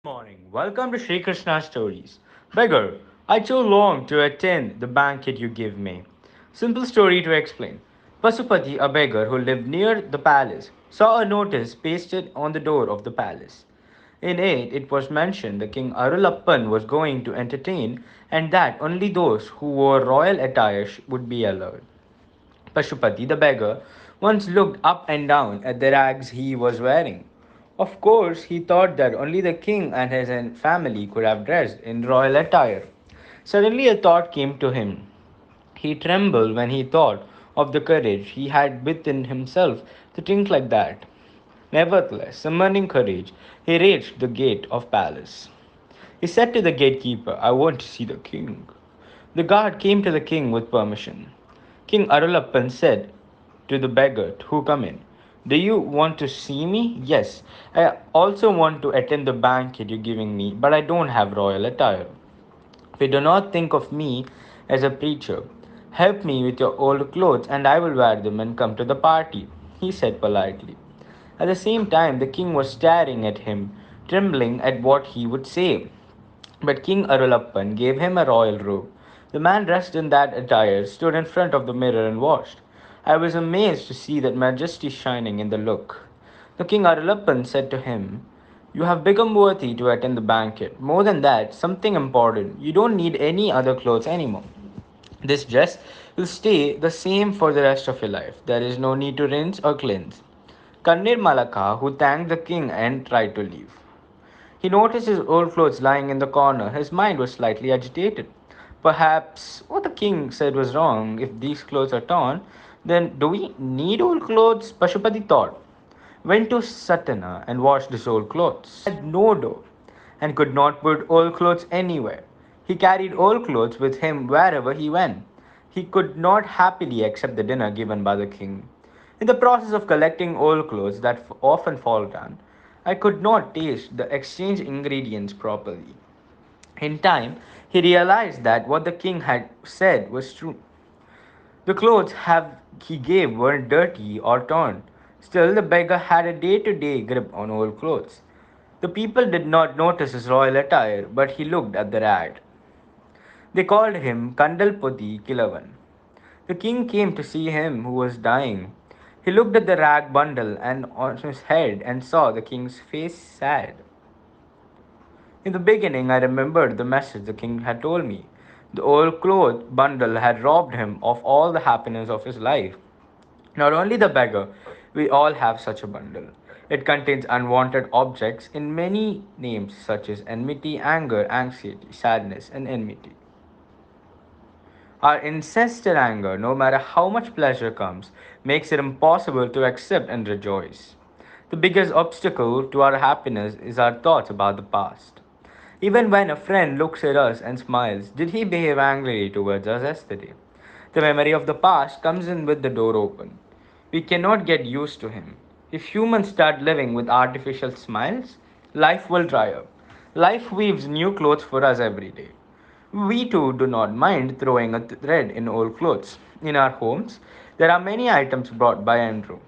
Morning. Welcome to Sri Krishna Stories. Beggar, I too long to attend the banquet you give me. Simple story to explain. Pasupati, a beggar who lived near the palace, saw a notice pasted on the door of the palace. In it was mentioned the King Arulappan was going to entertain and that only those who wore royal attire would be allowed. Pashupati, the beggar, once looked up and down at the rags he was wearing. Of course, he thought that only the king and his family could have dressed in royal attire. Suddenly, a thought came to him. He trembled when he thought of the courage he had within himself to think like that. Nevertheless, summoning courage, he reached the gate of palace. He said to the gatekeeper, I want to see the king. The guard came to the king with permission. King Arulappan said to the beggar who come in, do you want to see me? Yes. I also want to attend the banquet you're giving me, but I don't have royal attire. If you do not think of me as a preacher, help me with your old clothes and I will wear them and come to the party, he said politely. At the same time, the king was staring at him, trembling at what he would say. But King Arulappan gave him a royal robe. The man dressed in that attire stood in front of the mirror and washed. I was amazed to see that majesty shining in the look. The King Arulappan said to him, you have become worthy to attend the banquet. More than that, something important. You don't need any other clothes anymore. This dress will stay the same for the rest of your life. There is no need to rinse or cleanse. Kannir Malaka, who thanked the king and tried to leave. He noticed his old clothes lying in the corner. His mind was slightly agitated. Perhaps what the king said was wrong. If these clothes are torn, then do we need old clothes? Pashupati thought. Went to Satana and washed his old clothes. He had no door and could not put old clothes anywhere. He carried old clothes with him wherever he went. He could not happily accept the dinner given by the king. In the process of collecting old clothes that often fall down, I could not taste the exchange ingredients properly. In time, he realized that what the king had said was true. The clothes he gave weren't dirty or torn. Still, the beggar had a day-to-day grip on old clothes. The people did not notice his royal attire, but he looked at the rag. They called him Kandalpoti Kilavan. The king came to see him who was dying. He looked at the rag bundle and on his head and saw the king's face sad. In the beginning, I remembered the message the king had told me. The old cloth bundle had robbed him of all the happiness of his life. Not only the beggar, we all have such a bundle. It contains unwanted objects in many names such as enmity, anger, anxiety, sadness, and enmity. Our incensed anger, no matter how much pleasure comes, makes it impossible to accept and rejoice. The biggest obstacle to our happiness is our thoughts about the past. Even when a friend looks at us and smiles, did he behave angrily towards us yesterday? The memory of the past comes in with the door open. We cannot get used to him. If humans start living with artificial smiles, life will dry up. Life weaves new clothes for us every day. We too do not mind throwing a thread in old clothes. In our homes, there are many items brought by Andrew.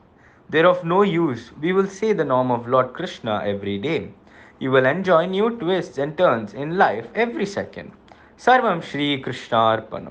They're of no use. We will say the name of Lord Krishna every day. You will enjoy new twists and turns in life every second. Sarvam Shri Krishna Arpanam.